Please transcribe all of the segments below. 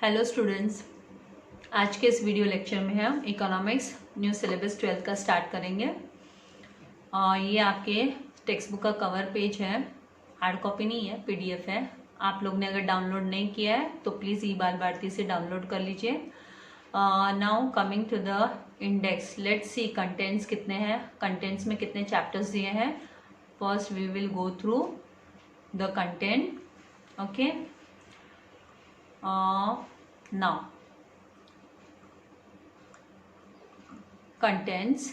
Hello students, आज के इस वीडियो लेक्चर में हम इकोनॉमिक्स न्यू सिलेबस 12th का स्टार्ट करेंगे। ये आपके टेक्स्ट बुक का कवर पेज है, हार्ड कॉपी नहीं है, पीडीएफ है। आप लोग ने अगर डाउनलोड नहीं किया है तो प्लीज़ ई बाल भारती से डाउनलोड कर लीजिए। Now coming to the index, let's see contents कितने हैं, कंटेंट्स में कितने चैप्टर्स दिए हैं। First we will go through the content, okay. Now contents,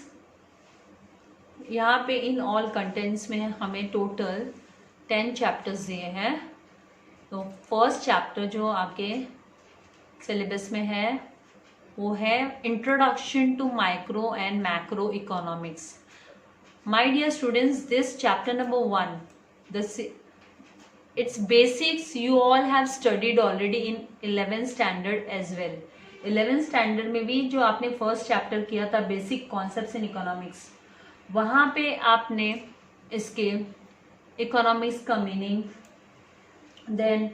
यहाँ पे इन ऑल कंटेंट्स में हमें टोटल 10 चैप्टर्स दिए हैं। तो फर्स्ट चैप्टर जो आपके सिलेबस में है वो है introduction to micro and macro economics. My dear students, this chapter number 1, this its basics you all have studied already in 11th standard as well. 11th standard में भी जो आपने फर्स्ट चैप्टर किया था बेसिक कॉन्सेप्ट्स इन इकोनॉमिक्स, वहाँ पे आपने इसके इकोनॉमिक्स का meaning, then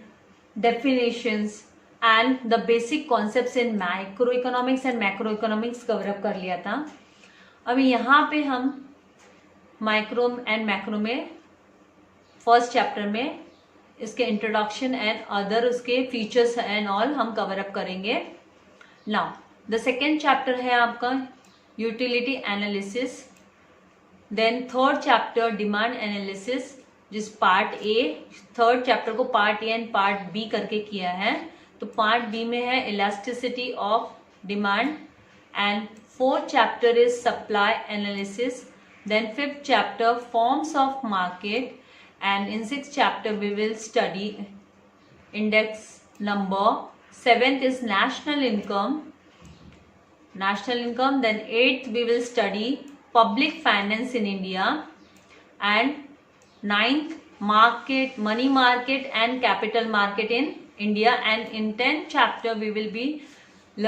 definitions and the basic concepts in micro economics and macro economics cover up कर लिया था। अभी यहाँ पे हम माइक्रो एंड मैक्रो में फर्स्ट चैप्टर में इसके इंट्रोडक्शन एंड अदर उसके फीचर्स एंड ऑल हम कवर अप करेंगे। नाउ द सेकेंड चैप्टर है आपका utility analysis, then third chapter demand analysis, जिस पार्ट ए, थर्ड चैप्टर को part A and part B करके किया है। तो पार्ट बी में है elasticity of demand, and fourth chapter is supply analysis, then fifth chapter forms of market, and in sixth chapter we will study index number, seventh is national income, then eighth we will study public finance in India, and ninth market, money market and capital market in India, and in 10th chapter we will be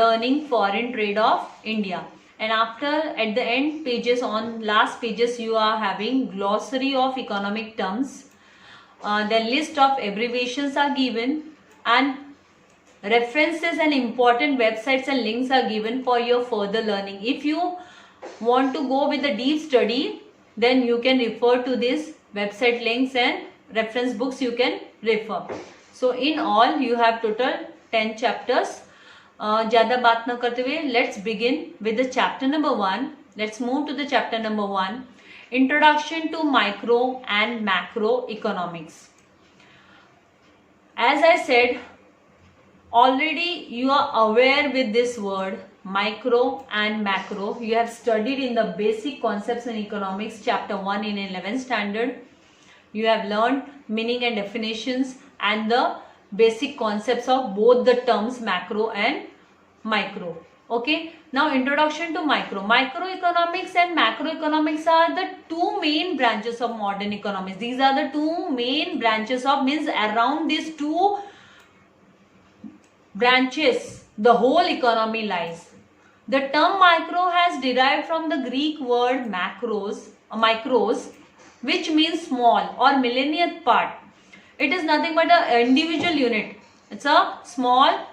learning foreign trade of India. And after, at the end pages, on last pages, you are having glossary of economic terms. The list of abbreviations are given, and references and important websites and links are given for your further learning. If you want to go with a deep study, then you can refer to these website links and reference books you can refer. So in all you have total 10 chapters. ज़्यादा बात न करते हुए let's begin with the chapter number 1. Let's move to the chapter number 1, introduction to micro and macro economics. As I said, already you are aware with this word micro and macro. You have studied in the basic concepts in economics chapter 1 in 11th standard. You have learned meaning and definitions and the basic concepts of both the terms macro and micro. Okay, now introduction to micro. Microeconomics and macroeconomics are the two main branches of modern economics. These are the two main branches of, means around these two branches the whole economy lies. The term micro has derived from the Greek word micros, which means small or millionth part. It is nothing but an individual unit. It's a small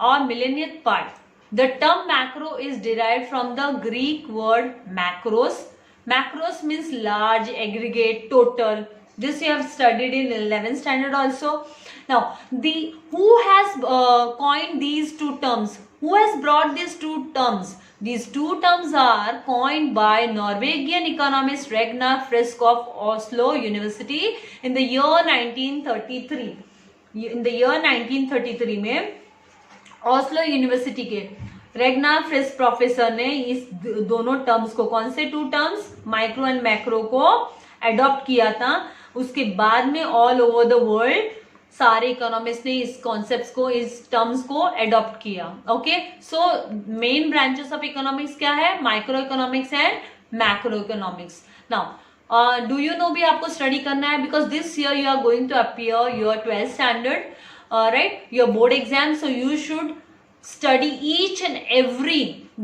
or millionth part. The term macro is derived from the Greek word macros. Macros means large, aggregate, total. This you have studied in 11th standard also. Now, who has coined these two terms? Who has brought these two terms? These two terms are coined by Norwegian economist Ragnar Frisk of Oslo University in the year 1933. In the year 1933 में Oslo university के रेगनार frisk professor ने इस दोनों terms को, कौन से two terms, micro and macro को adopt किया था। उसके बाद में ऑल ओवर द वर्ल्ड सारे इकोनॉमिस्ट ने इस कॉन्सेप्ट्स को, इस टर्म्स को एडॉप्ट किया। Okay, so main branches of economics क्या है, micro economics and macro economics. Now do you know भी आपको स्टडी करना है, because this year you are going to appear your 12th standard, right, your board exam, so you should study each and every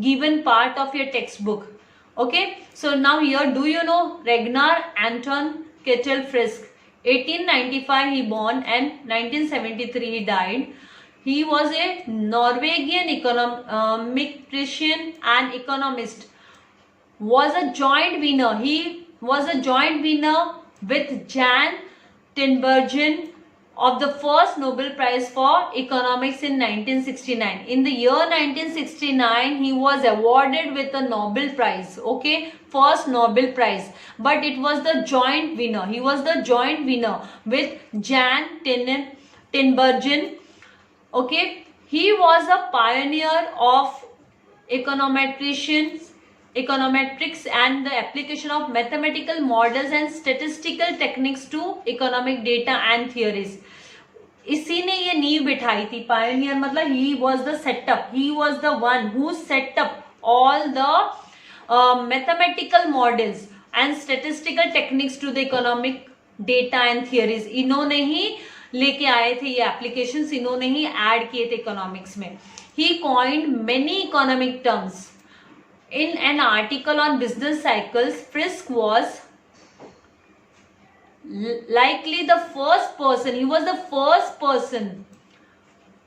given part of your textbook. Okay, so now here, do you know Ragnar Anton Ketil Frisk? 1895 he born and 1973 he died. He was a Norwegian econometrician and economist. Was a joint winner. He was a joint winner with Jan Tinbergen of the first Nobel Prize for Economics in 1969. In the year 1969, he was awarded with a Nobel Prize. Okay, first Nobel Prize, but it was the joint winner. He was the joint winner with Jan Tinbergen. Okay, he was a pioneer of econometrics and the application of mathematical models and statistical techniques to economic data and theories. इसी ने ये नींव बिठाई थी. Pioneer मतलब he was the setup, he was the one who set up all the mathematical models and statistical techniques to the economic data and theories. इन्होंने ही लेके आए थे ये एप्लीकेशंस, इन्होंने ही ऐड किए थे इकोनॉमिक्स में. He coined many economic terms. In an article on business cycles, Frisk was likely the first person, he was the first person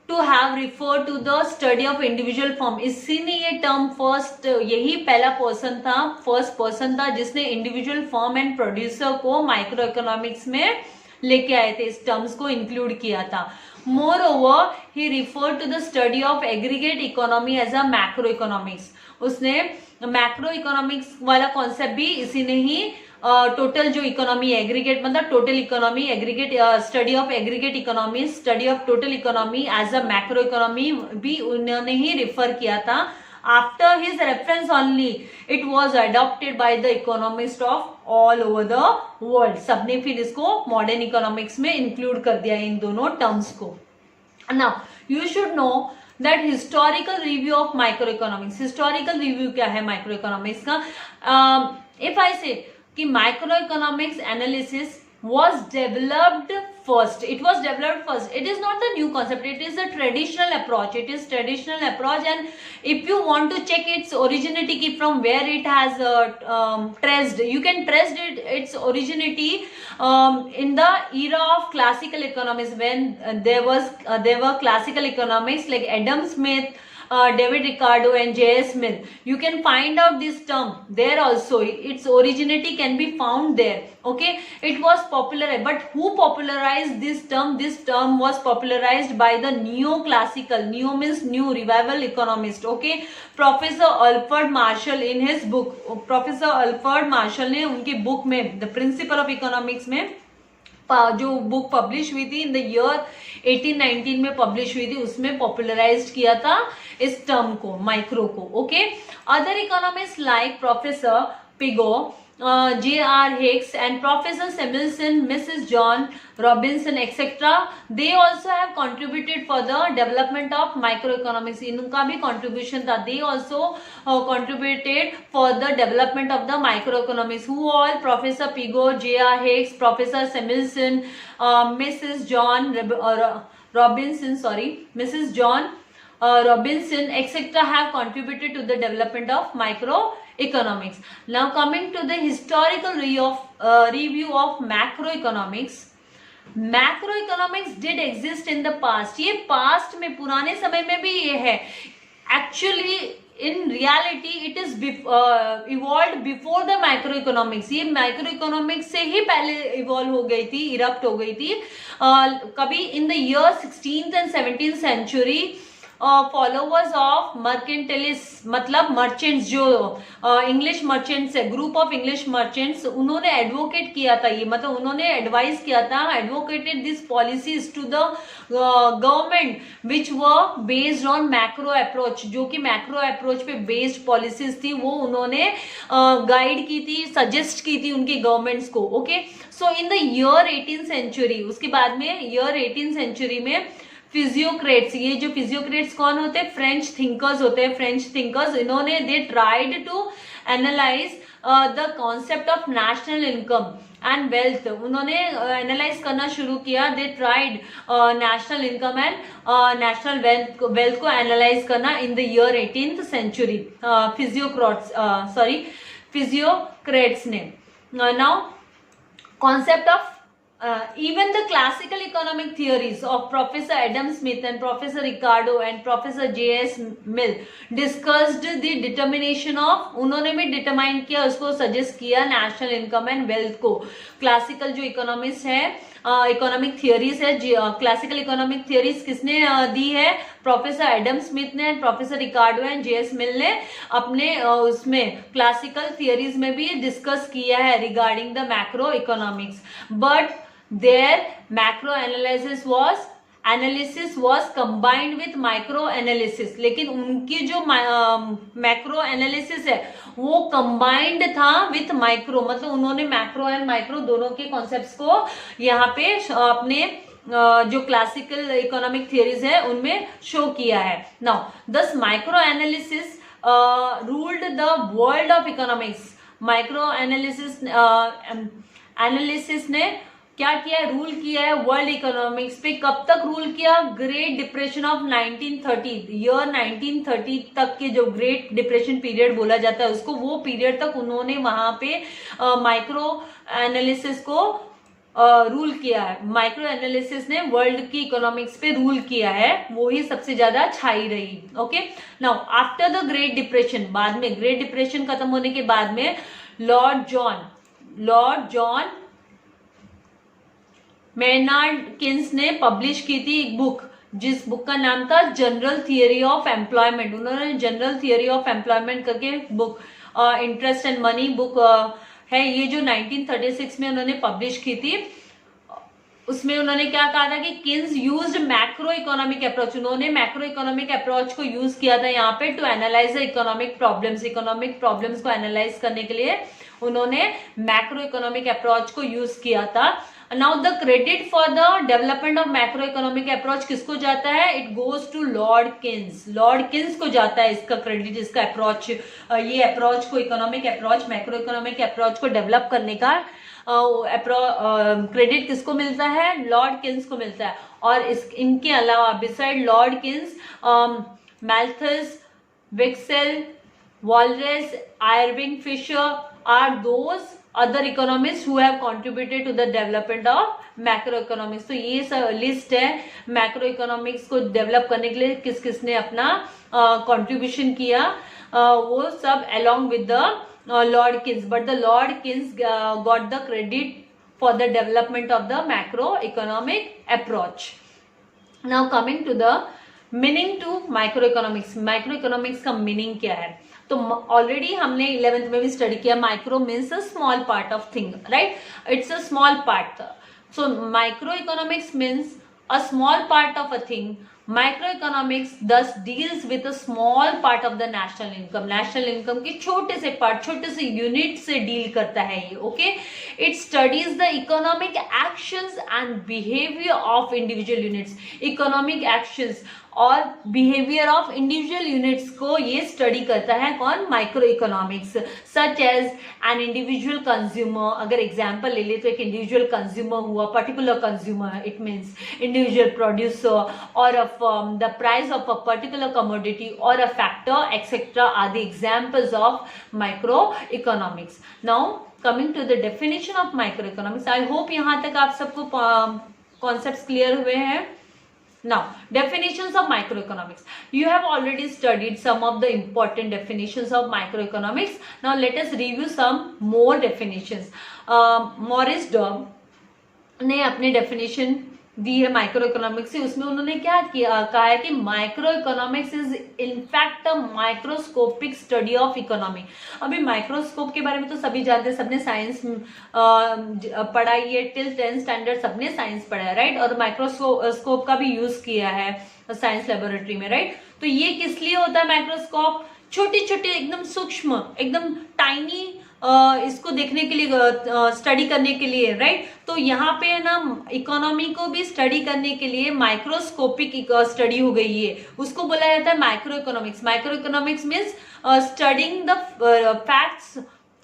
to have referred to the study of individual firm. इसी ने ये term first, यही पहला person था, first person था जिसने individual firm and producer को micro economics में लेके आए थे, इस टर्म्स को इंक्लूड किया था. Moreover, he referred to the study of aggregate economy as a macro economics. उसने मैक्रो इकोनॉमिक्स वाला कॉन्सेप्ट भी इसी ने ही टोटल जो इकोनॉमी एग्रीगेट मतलब total economy aggregate study of aggregate economy study of total economy as a macro economy भी उन्होंने ही रिफर किया था. After his reference only it was adopted by the economist of all over the world. सबने फिर इसको modern economics में include कर दिया इन दोनों टर्म्स को. Now you should know that historical review of micro economics. Historical review क्या है माइक्रो इकोनॉमिक्स का? इफ आई से कि micro economics analysis was developed first. It was developed first. It is not the new concept. It is a traditional approach. It is traditional approach, and if you want to check its originality from where it has traced, you can trace its originality in the era of classical economics when there were classical economics like Adam Smith, David Ricardo and J.S. Mill. You can find out this term there also. Its originality can be found there. Okay, it was popular, but who popularized this term? This term was popularized by the neoclassical, neo means new, revival economist. Okay, Professor Alfred Marshall in his book, Professor Alfred Marshall ने उनके book में The Principle of Economics में जो book publish हुई थी इन the year 1819 में publish हुई थी, उसमें पॉपुलराइज किया था इस टर्म को, माइक्रो को. Okay, other economist like professor Pigou, J.R. Hicks and Professor Samuelson, Mrs. John Robinson, etc. They also have contributed for the development of microeconomics. इनका भी contribution था. They also contributed for the development of the microeconomics. Who all? Professor Pigot, J.R. Hicks, Professor Samuelson, Mrs. John Robinson, Mrs. John Robinson, etc. have contributed to the development of microeconomics. Now coming to the historical review of macroeconomics. Macroeconomics did exist in the past. ये past में पुराने समय में भी ये है. Actually in reality it is evolved before the microeconomics. ये microeconomics से ही पहले evolve हो गई थी, erupt हो गई थी. कभी in the year 16th and 17th century followers of mercantilist मतलब मर्चेंट्स, जो इंग्लिश मर्चेंट्स है, ग्रुप ऑफ इंग्लिश मर्चेंट्स, उन्होंने एडवोकेट किया था ये, मतलब उन्होंने एडवाइस किया था, advocated this policies to the government which were based on macro approach. जो कि मैक्रो अप्रोच पे बेस्ड पॉलिसीज थी वो उन्होंने गाइड की थी, सजेस्ट की थी उनकी गवर्नमेंट्स को. Okay, so in the year 18th century, उसके बाद में ईयर 18th सेंचुरी में फिजियोक्रेट्स, ये जो फिजियोक्रेट्स कौन होते हैं? फ्रेंच थिंकर्स होते हैं. फ्रेंच थिंकर्स, इन्होंने they tried to analyse the concept of national income and wealth. उन्होंने एनालाइज करना शुरू किया. They tried national income and national wealth को एनालाइज करना in the year 18th century. Physiocrats ने. Now concept of even the classical economic theories of Professor Adam Smith and Professor Ricardo and Professor J.S. Mill discussed the determination of, उन्होंने भी determine किया, उसको suggest किया national income and wealth को. Classical जो economics है, economic theories है, classical economic theories किसने दी है? प्रोफेसर एडम स्मिथ ने, प्रोफेसर रिकार्डो एंड जे.एस. मिल ने अपने उसमें क्लासिकल थियरीज में भी डिस्कस किया है regarding the macro economics. But their macro analysis was combined with micro analysis. लेकिन उनकी जो मैक्रो एनालिसिस है वो कंबाइंड था विथ माइक्रो, मतलब उन्होंने मैक्रो एंड माइक्रो दोनों के कॉन्सेप्ट्स को यहाँ पे अपने जो क्लासिकल इकोनॉमिक थियरीज है उनमें शो किया है. नाउ दस micro analysis ruled the world of economics. Micro analysis ने क्या किया है? रूल किया है वर्ल्ड इकोनॉमिक्स पे. कब तक रूल किया? ग्रेट डिप्रेशन ऑफ 1930, ईयर 1930 तक के जो ग्रेट डिप्रेशन पीरियड बोला जाता है उसको, वो पीरियड तक उन्होंने वहां पे माइक्रो एनालिसिस को रूल किया है. माइक्रो एनालिसिस ने वर्ल्ड की इकोनॉमिक्स पे रूल किया है, वो ही सबसे ज्यादा छाई रही. Okay, now after the great depression, बाद में ग्रेट डिप्रेशन खत्म होने के बाद में लॉर्ड जॉन मेनार्ड किन्स ने पब्लिश की थी एक बुक, जिस बुक का नाम था जनरल थियरी ऑफ एम्प्लॉयमेंट. उन्होंने जनरल थियरी ऑफ एम्प्लॉयमेंट करके book, interest and money book है ये, जो 1936 में उन्होंने पब्लिश की थी. उसमें उन्होंने क्या कहा था कि Keynes used macro economic approach. उन्होंने मैक्रो इकोनॉमिक अप्रोच को यूज किया था यहाँ पे to analyse the economic problems को एनालाइज करने के लिए उन्होंने मैक्रो इकोनॉमिक अप्रोच को यूज किया था. Now the credit for the development of macro economic approach किसको जाता है? It goes to Lord Keynes को जाता है इसका क्रेडिट, इसका अप्रोच, ये अप्रोच को, economic approach, macro economic approach को डेवलप करने का क्रेडिट किसको मिलता है? लॉर्ड किन्स को मिलता है. और इनके अलावा beside lord Keynes, Malthus, Wicksell, Walras, Irving Fisher are those other economists who have contributed to the development of macroeconomics. तो ये सब लिस्ट है मैक्रो इकोनॉमिक्स को डेवलप करने के लिए किस किसने अपना कंट्रीब्यूशन किया, वो सब along with the Lord Keynes. But the Lord Keynes got the credit for the development of the macroeconomic approach. Now coming to the meaning to microeconomics. microeconomics का मीनिंग क्या है? तो ऑलरेडी हमने 11th में भी स्टडी किया, micro means a small part of thing, right? It's a small part. So micro economics means a small part of a thing. Micro economics thus deals with a small part of the national income. National income के छोटे से part, छोटे से unit से deal करता है ये. Okay, it studies the economic actions and behaviour of individual units. Economic actions और बिहेवियर ऑफ इंडिविजुअल यूनिट्स को ये स्टडी करता है. कौन? Micro economics. Such as an individual consumer, अगर एग्जांपल ले ले तो एक इंडिविजुअल कंज्यूमर हुआ, particular consumer, it means individual producer, और a firm, the price of a particular commodity और a factor etcetera are the examples of micro economics. Now coming to the definition of micro economics. I hope यहाँ तक आप सबको concepts clear हुए हैं. Now, definitions of microeconomics. You have already studied some of the important definitions of microeconomics. Now, let us review some more definitions. Maurice Dobb ने अपने definition दी है micro economics से. उसमें उन्होंने क्या किया, कहा है कि micro economics is in fact a microscopic study of economy. अभी माइक्रोस्कोप के बारे में तो सभी जानते हैं, सबने साइंस पढ़ाई है, टिल 10th स्टैंडर्ड सबने साइंस पढ़ा है, राइट? और माइक्रोस्कोप का भी यूज किया है साइंस लेबोरेटरी में, राइट? तो ये किस लिए होता है माइक्रोस्कोप? छोटे छोटे एकदम सूक्ष्म, एकदम टाइनी इसको देखने के लिए, स्टडी करने के लिए, राइट? तो यहाँ पे ना इकोनॉमी को भी स्टडी करने के लिए माइक्रोस्कोपिक स्टडी हो गई है, उसको बोला जाता है micro economics. Micro economics means studying the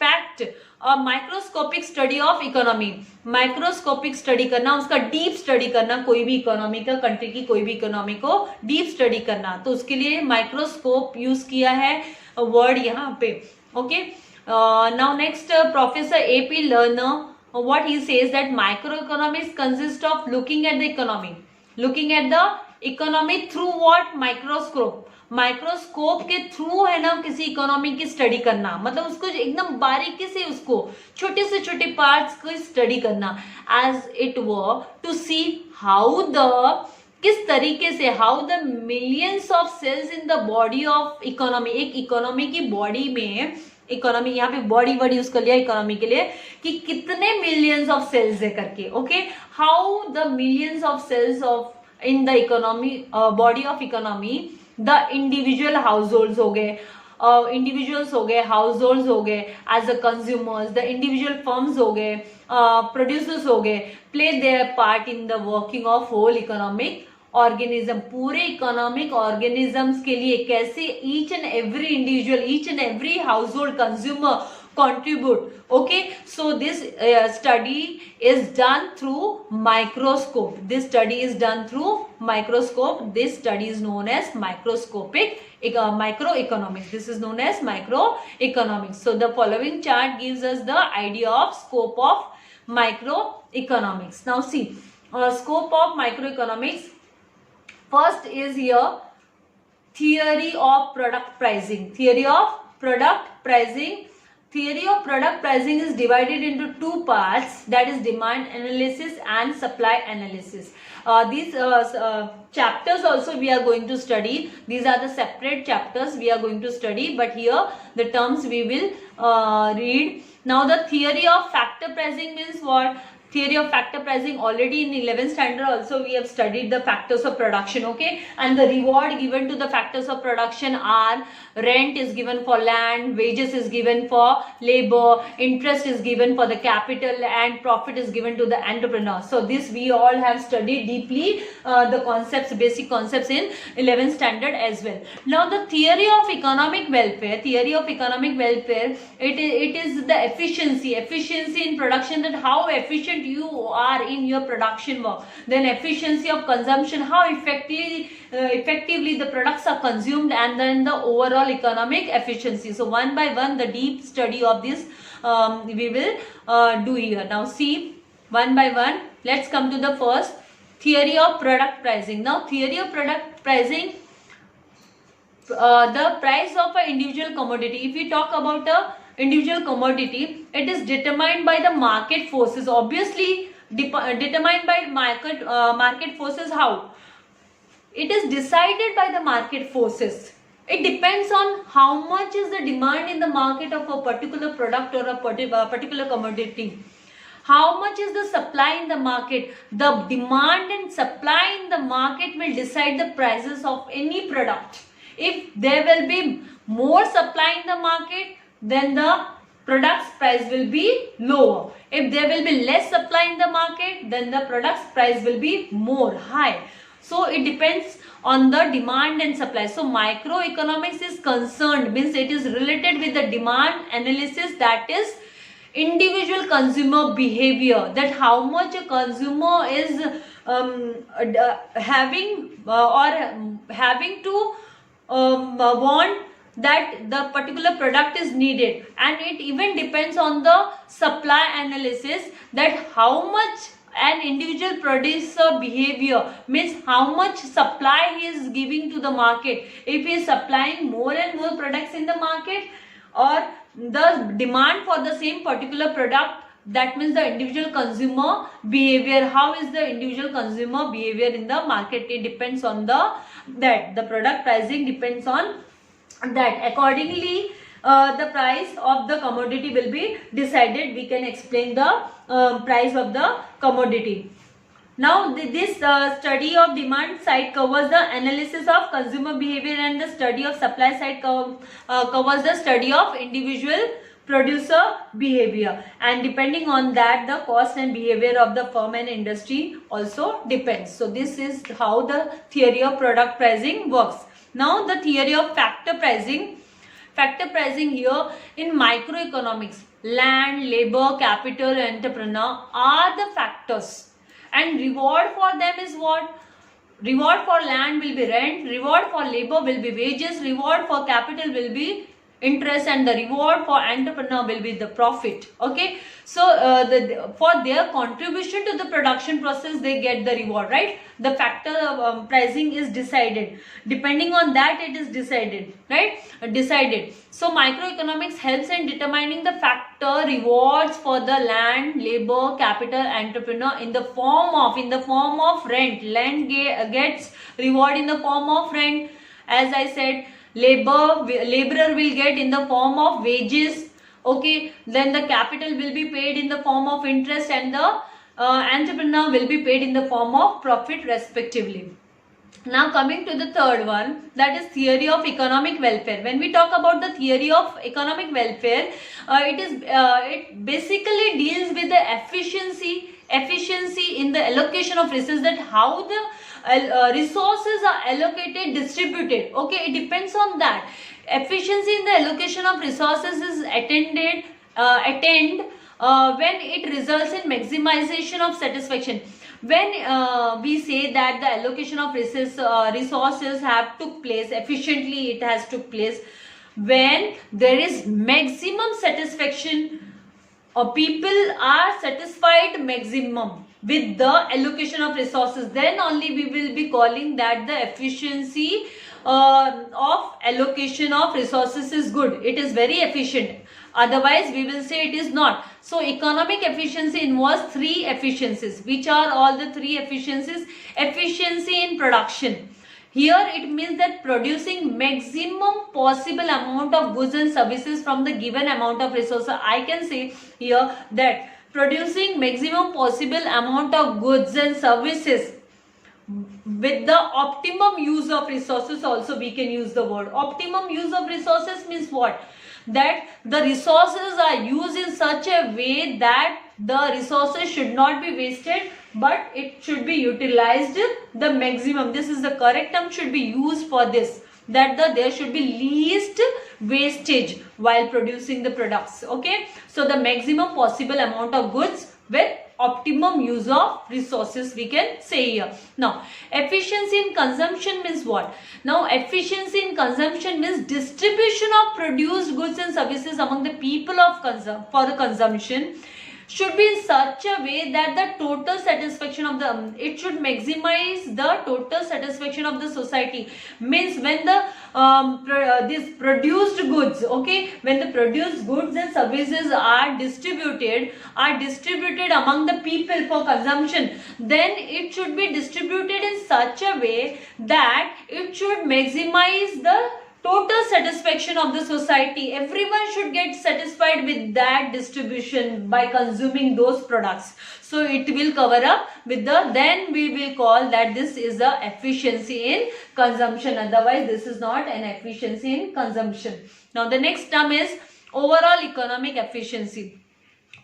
fact, microscopic study of economy. Microscopic study करना, उसका डीप स्टडी करना, कोई भी इकोनॉमी का, कंट्री की कोई भी इकोनॉमी को डीप स्टडी करना, तो उसके लिए माइक्रोस्कोप यूज किया है वर्ड यहाँ पे. Okay, now next professor AP learner what he says that microeconomics consists of looking at the economy through what? Microscope के थ्रू है ना किसी इकोनॉमी की स्टडी करना, मतलब उसको एकदम बारीकी से उसको छोटे से छोटे पार्ट्स को स्टडी करना, as it were to see how the किस तरीके से how the millions of cells in the body of economy, एक इकोनॉमी की बॉडी में, इकोनॉमी यहाँ पे बॉडी वर्ड यूज कर लिया इकोनॉमी के लिए कि कितने मिलियंस ऑफ सेल्स है करके, okay, how the millions of cells of in the economy body of economy, the individual household हो गए, इंडिविजुअल्स हो गए, हाउस होल्ड हो गए, as a consumers the individual firms हो गए, प्रोड्यूसर्स हो गए, play their part in the working of whole economic organism, पूरे इकोनॉमिक ऑर्गेनिजम्स के लिए कैसे each and every individual, each and every household consumer contribute. Okay, so this study is done through microscope. This study is done through microscope. This study is known as microeconomics. This is known as microeconomics. So the following chart gives us the idea of scope of microeconomics. Now see, scope of microeconomics. First is here theory of product pricing. Theory of product pricing. Theory of product pricing is divided into two parts, that is demand analysis and supply analysis. These chapters also we are going to study. These are the separate chapters we are going to study, but here the terms we will read. Now the theory of factor pricing means what? Theory of factor pricing, already in 11th standard also we have studied the factors of production, okay, and the reward given to the factors of production are rent is given for land, wages is given for labor, interest is given for the capital, and profit is given to the entrepreneur. So this we all have studied deeply, the concepts, basic concepts in 11th standard as well. Now the theory of economic welfare, it is the efficiency in production, that how efficient you are in your production work, then efficiency of consumption, how effectively the products are consumed, and then the overall economic efficiency. So one by one the deep study of this we will do here. Now see, one by one, let's come to the first, theory of product pricing. Now theory of product pricing, the price of an individual commodity. If we talk about a individual commodity, it is determined by the market forces, obviously determined by market forces. How it is decided by the market forces? It depends on how much is the demand in the market of a particular product or a particular commodity. How much is the supply in the market? The demand and supply in the market will decide the prices of any product. If there will be more supply in the market, then the product's price will be lower. If there will be less supply in the market, then the product's price will be more high. So it depends on the demand and supply. So microeconomics is concerned, means it is related with the demand analysis, that is individual consumer behavior, that how much a consumer is having to want that the particular product is needed, and it even depends on the supply analysis, that how much an individual producer behavior, means how much supply he is giving to the market. If he is supplying more and more products in the market, or the demand for the same particular product, that means the individual consumer behavior, how is the individual consumer behavior in the market, it depends on the product pricing depends on that. Accordingly the price of the commodity will be decided. We can explain the price of the commodity. Now this study of demand side covers the analysis of consumer behavior, and the study of supply side covers the study of individual producer behavior, and depending on that the cost and behavior of the firm and industry also depends. So this is how the theory of product pricing works. Now the theory of factor pricing here in microeconomics, land, labor, capital, entrepreneur are the factors, and reward for them is what? Reward for land will be rent, reward for labor will be wages, reward for capital will be interest, and the reward for entrepreneur will be the profit. Okay, so for their contribution to the production process they get the reward, right? The factor of pricing is decided, depending on that it is decided, right? Decided. So microeconomics helps in determining the factor rewards for the land, labor, capital, entrepreneur in the form of rent. Land gets reward in the form of rent, as I said. Laborer will get in the form of wages. Okay, then the capital will be paid in the form of interest, and the entrepreneur will be paid in the form of profit respectively. Now coming to the third one, that is theory of economic welfare. When we talk about the theory of economic welfare, it basically deals with the efficiency in the allocation of resources, that how the resources are allocated, distributed. Okay, it depends on that. Efficiency in the allocation of resources is attained when it results in maximization of satisfaction. When we say that the allocation of resources have took place efficiently, it has took place when there is maximum satisfaction, or people are satisfied maximum with the allocation of resources, then only we will be calling that the efficiency of allocation of resources is good. It is very efficient. Otherwise we will say it is not. So economic efficiency involves three efficiencies. Which are all the three efficiencies? Efficiency in production. Here it means that producing maximum possible amount of goods and services from the given amount of resources. I can say here that producing maximum possible amount of goods and services with the optimum use of resources. Also we can use the word optimum use of resources. Means what? That the resources are used in such a way that the resources should not be wasted, but it should be utilized the maximum. This is the correct term, should be used for this, that there should be least wastage while producing the products. Okay, so the maximum possible amount of goods with optimum use of resources, we can say here. Now efficiency in consumption means what? Now efficiency in consumption means distribution of produced goods and services among the people for the consumption should be in such a way that the total satisfaction of the it should maximize the total satisfaction of the society. Means when the this produced goods, okay, when the produced goods and services are distributed among the people for consumption, then it should be distributed in such a way that it should maximize the total satisfaction of the society. Everyone should get satisfied with that distribution by consuming those products. So it will cover up with the, then we will call that this is the efficiency in consumption. Otherwise this is not an efficiency in consumption. Now the next term is overall economic efficiency.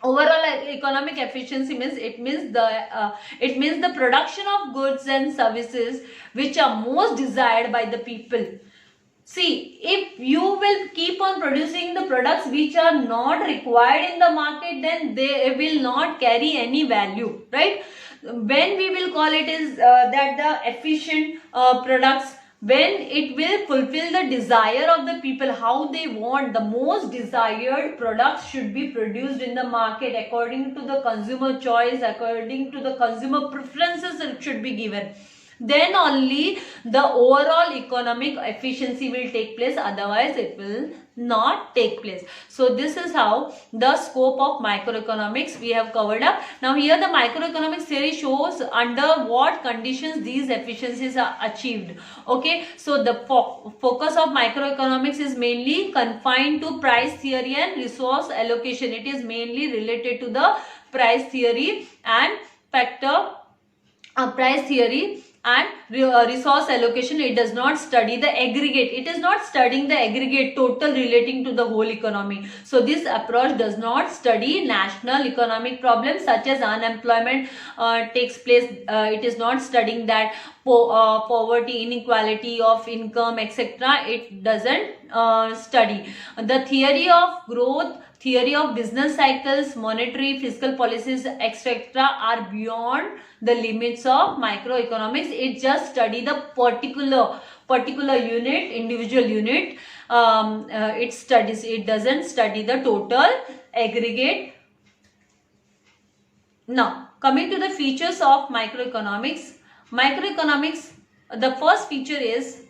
Overall economic efficiency means it means the production of goods and services which are most desired by the people. See, if you will keep on producing the products which are not required in the market, then they will not carry any value, right? When we will call it is that the efficient products, when it will fulfill the desire of the people, how they want, the most desired products should be produced in the market according to the consumer choice, according to the consumer preferences, it should be given. Then only the overall economic efficiency will take place, otherwise it will not take place. So this is how the scope of microeconomics we have covered up. Now here the microeconomics theory shows under what conditions these efficiencies are achieved. Okay, so the focus of microeconomics is mainly confined to price theory and resource allocation. It is mainly related to the price theory and price theory and resource allocation. It does not study the aggregate. It is not studying the aggregate total relating to the whole economy. So this approach does not study national economic problems such as unemployment takes place. It is not studying that poverty, inequality of income, etc. It doesn't study. The theory of growth theory of business cycles, monetary, fiscal policies, etc. are beyond the limits of microeconomics. It just study the particular unit, individual unit. It doesn't study the total aggregate. Now, coming to the features of microeconomics. The first feature is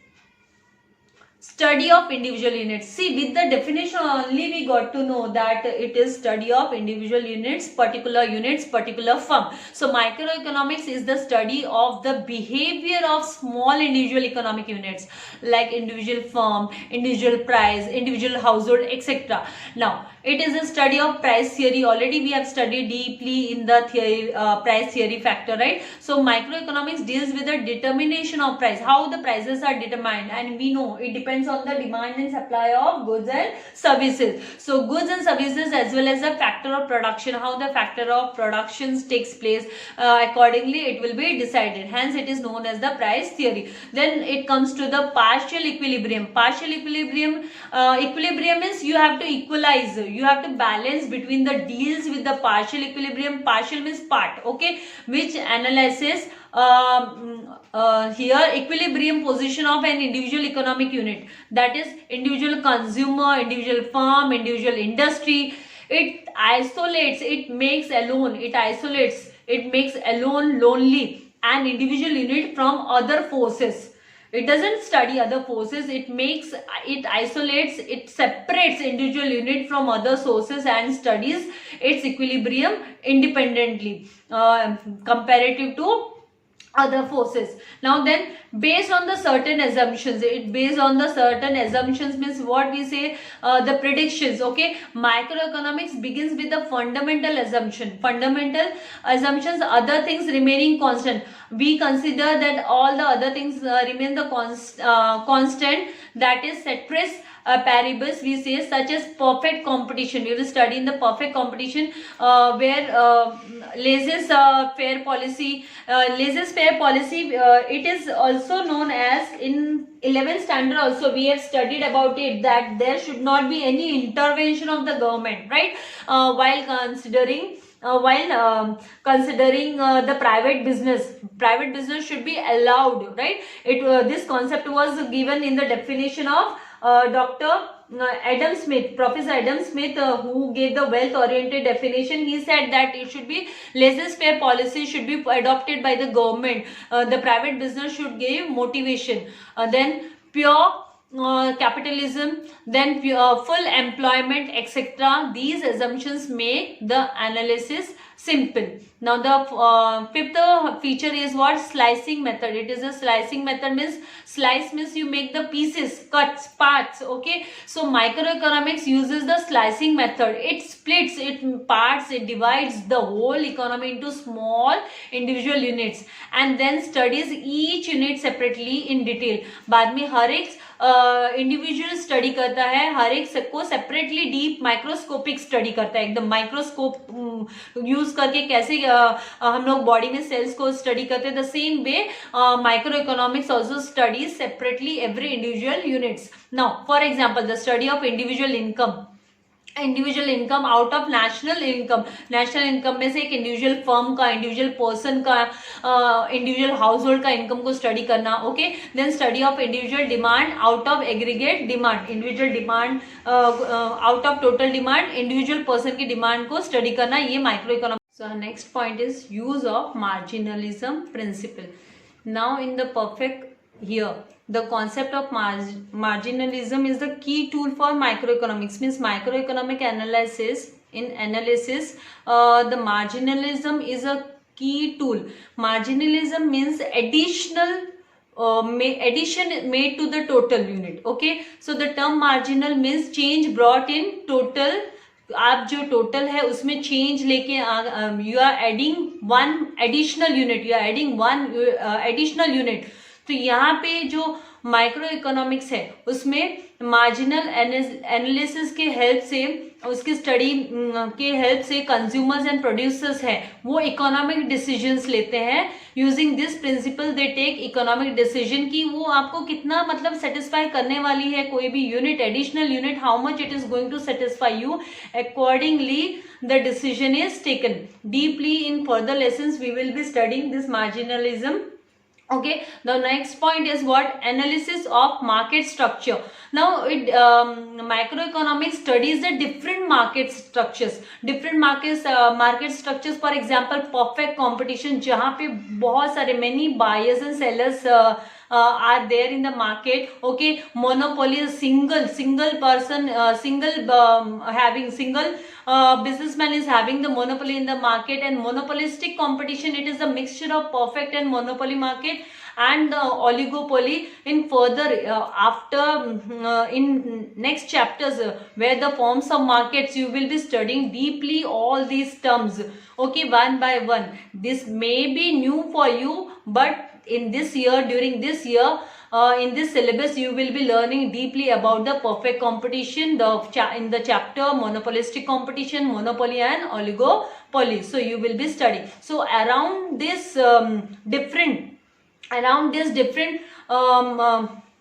study of individual units. See, with the definition only we got to know that it is study of individual units, particular firm. So microeconomics is the study of the behavior of small individual economic units like individual firm, individual price, individual household, etc. Now, it is a study of price theory. Already we have studied deeply in the theory, price theory factor, right? So microeconomics deals with the determination of price, how the prices are determined, and we know it depends on the demand and supply of goods and services. So goods and services as well as the factor of production, how the factor of productions takes place, accordingly it will be decided. Hence it is known as the price theory. Then it comes to the partial equilibrium. Equilibrium is you have to equalize, you have to balance between the deals with the partial equilibrium. Partial means part, okay, which analyzes here equilibrium position of an individual economic unit, that is individual consumer, individual firm, individual industry. It isolates, it makes lonely an individual unit from other forces. It doesn't study other forces. It isolates, it separates individual unit from other sources and studies its equilibrium independently, comparative to other forces. Now then, based on the certain assumptions, means what we say, the predictions, okay. Microeconomics begins with the fundamental assumptions, other things remaining constant. We consider that all the other things remain the constant, that is ceteris paribus, we say, such as perfect competition. We will study in the perfect competition, where laissez-faire policy, it is also known as, in 11th standard also we have studied about it, that there should not be any intervention of the government, right, while considering the private business should be allowed, right. This concept was given in the definition of Professor Adam Smith, who gave the wealth-oriented definition. He said that it should be laissez-faire policy should be adopted by the government. The private business should give motivation. Then pure capitalism, then full employment, etc. These assumptions make the analysis simple. Now the fifth feature is what? Slicing method. It is a slicing method, means slice means you make the pieces, cuts, parts, okay. So microeconomics uses the slicing method. It splits, it parts, it divides the whole economy into small individual units and then studies each unit separately in detail. बाद में हर एक individual study करता है, हर एक को separately deep microscopic study करता है, एकदम माइक्रोस्कोप यूज करके कैसे हम लोग बॉडी में सेल्स को स्टडी करते हैं. The same way micro economics also studies separately every individual units. Now for example the study of individual income out of national income में से एक इंडिविजुअल फर्म का, इंडिविजुअल पर्सन का, इंडिविजुअल हाउस होल्ड का income को study करना, okay. Then study of individual demand out of aggregate demand, individual demand out of total demand, individual person की demand को स्टडी करना, ये micro economics. So next point is use of marginalism principle. Now in the perfect here, the concept of marginalism is the key tool for microeconomics. Means microeconomic analysis. In analysis, the marginalism is a key tool. Marginalism means addition made to the total unit. Okay. So the term marginal means change brought in total. आप जो total है उसमें change लेके you are adding one additional unit, तो यहाँ पे जो micro economics है उसमें मार्जिनल एनालिसिस के हेल्प से, उसकी स्टडी के हेल्प से कंज्यूमर्स एंड प्रोड्यूसर्स है वो इकोनॉमिक डिसीजंस लेते हैं। Using this principle they take economic decision कि वो आपको कितना मतलब सेटिस्फाई करने वाली है, कोई भी unit, additional unit, how much it is going to satisfy you, accordingly the decision is taken. Deeply in further lessons we will be studying this marginalism. Okay, the next point is what? Analysis of market structure. Now it microeconomics studies the different market structures, market structures. For example, perfect competition, जहाँ पे बहुत सारे many buyers and sellers are there in the market. Okay, monopoly is single person, businessman is having the monopoly in the market. And monopolistic competition, it is a mixture of perfect and monopoly market and oligopoly. In further after in next chapters where the forms of markets, you will be studying deeply all these terms, okay, one by one. This may be new for you, but in this year, during this year, in this syllabus you will be learning deeply about the perfect competition, in the chapter monopolistic competition, monopoly and oligopoly. So you will be studying. So around this different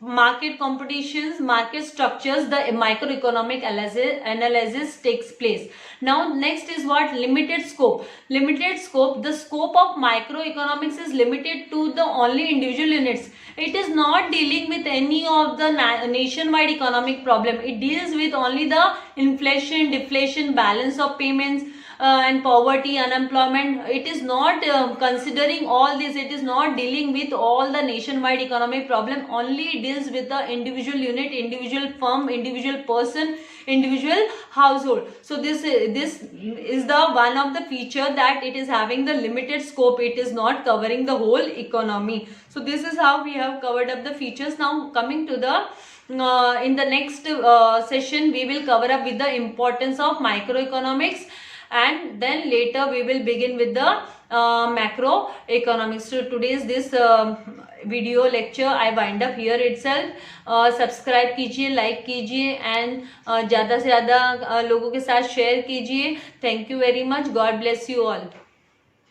market competitions, market structures, the microeconomic analysis takes place. Now next is what? Limited scope. The scope of microeconomics is limited to the only individual units. It is not dealing with any of the nationwide economic problem. It deals with only the inflation, deflation, balance of payments, and poverty, unemployment. It is not considering all this. It is not dealing with all the nationwide economic problem. Only it deals with the individual unit, individual firm, individual person, individual household. So this is the one of the feature that it is having the limited scope. It is not covering the whole economy. So this is how we have covered up the features. Now coming to the in the next session, we will cover up with the importance of microeconomics, and then later we will begin with the macroeconomics. So today's this video lecture I wind up here itself. Subscribe कीजिए, like कीजिए and ज़्यादा से ज़्यादा लोगों के साथ share कीजिए. Thank you very much. God bless you all.